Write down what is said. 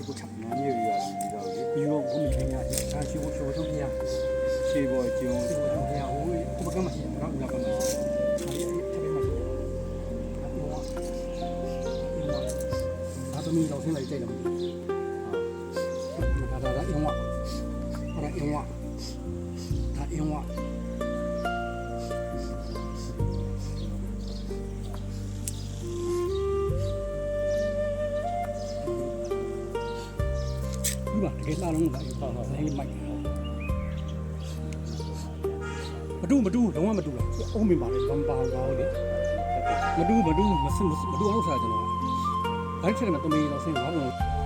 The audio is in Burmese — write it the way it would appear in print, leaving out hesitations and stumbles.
ကိုချ နာမည်ရရတယ်ဒီတော့လေ ဒီရောဘုံချင်းညာဒါရှိဖို့ရှိဖို့ဆုံးပြရ ရှေးပေါ်ကျုံ ရှိဖို့ဆုံးပြရဟိုဘုကမရှိတယ်နော်ညကမရှိအဲဒီထပ်မရှိတယ်ဒါသမီးတော့ဆင်းလိုက်ကြိုက်တယ်ဒါအင်းဝအဲ့ဒါအင်းဝဒါအင်းဝဒီမှာတကယ်လာလုံးလာရပါတော့လေးမိုက်မတူလုံးဝမတူလားအုံးမိပါလေဘာပါတော့လေမတူအောင်ထားကျွန်တော်အဲ့ဒီချက်မှာတမီတော့ဆင်းပါဘူး